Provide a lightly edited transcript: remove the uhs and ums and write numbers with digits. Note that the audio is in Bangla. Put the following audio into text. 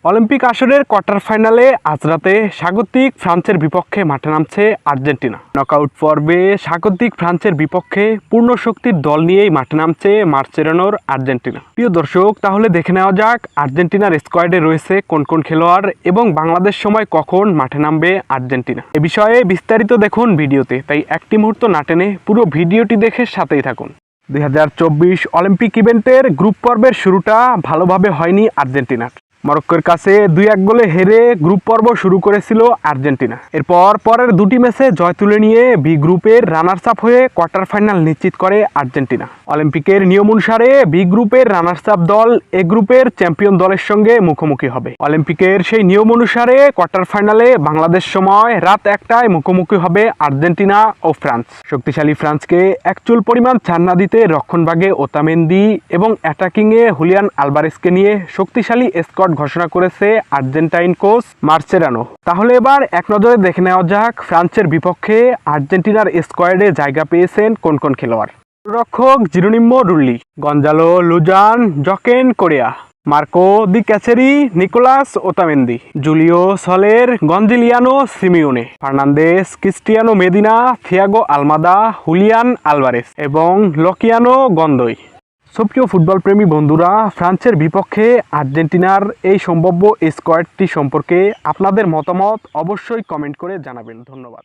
অলিম্পিক আসরের কোয়ার্টার ফাইনালে আজ রাতে স্বাগতিক ফ্রান্সের বিপক্ষে মাঠে নামছে আর্জেন্টিনা। নকআউট পর্বে স্বাগতিক ফ্রান্সের বিপক্ষে পূর্ণ শক্তির দল নিয়েই মাঠে নামছে মার্চেরানোর আর্জেন্টিনা। প্রিয় দর্শক, তাহলে দেখে নেওয়া যাক আর্জেন্টিনার স্কোয়াডে রয়েছে কোন কোন খেলোয়াড় এবং বাংলাদেশ সময় কখন মাঠে নামবে আর্জেন্টিনা। এ বিষয়ে বিস্তারিত দেখুন ভিডিওতে, তাই একটি মুহূর্ত না টেনে পুরো ভিডিওটি দেখে সাথেই থাকুন। 2024 অলিম্পিক ইভেন্টের গ্রুপ পর্বের শুরুটা ভালোভাবে হয়নি আর্জেন্টিনার। মরক্কোর কাছে 2-1 গোলে হেরে গ্রুপ পর্ব শুরু করেছিল আর্জেন্টিনা। এরপর পরের দুটি ম্যাচে জয় তুলে নিয়ে বি গ্রুপের রানার্স আপ হয়ে কোয়ার্টার ফাইনাল নিশ্চিত করে আর্জেন্টিনা। অলিম্পিকের নিয়ম অনুসারে বি গ্রুপের রানার্স আপ দল এ গ্রুপের চ্যাম্পিয়ন দলের সঙ্গে মুখোমুখি হবে। অলিম্পিকের সেই নিয়ম অনুসারে কোয়ার্টার ফাইনালে বাংলাদেশ সময় রাত 1টায় মুখোমুখি হবে আর্জেন্টিনা ও ফ্রান্স। শক্তিশালী ফ্রান্সকে এক চুল পরিমাণ ছাড় না দিতে রক্ষণভাগে ওতামেন্দি এবং অ্যাটাকিংয়ে হুলিয়ান আলভারেজকে নিয়ে শক্তিশালী স্কোয়াড ঘোষণা করেছে আর্জেন্টাইন কোচ মার্চেরানো। তাহলে এবার এক নজরে দেখে নেওয়া যাক ফ্রান্সের বিপক্ষে আর্জেন্টিনার স্কোয়াডে জায়গা পেয়েছেন কোন কোন খেলোয়াড়। রক্ষক Geronimo Rulli, Gonzalo Lujan, Joaquin Correa, Marco Di Cesare, Nicolas Otamendi, Julio Soler, Giuliano Simeone, Fernandez, Cristian Medina, Thiago Almada, Julian Alvarez এবং লকিয়ানো গন্দোই। প্রিয় ফুটবল প্রেমী বন্ধুরা, ফ্রান্সের বিপক্ষে আর্জেন্টিনার এই সম্ভাব্য স্কোয়াডটি সম্পর্কে আপনাদের মতামত অবশ্যই কমেন্ট করে জানাবেন। ধন্যবাদ।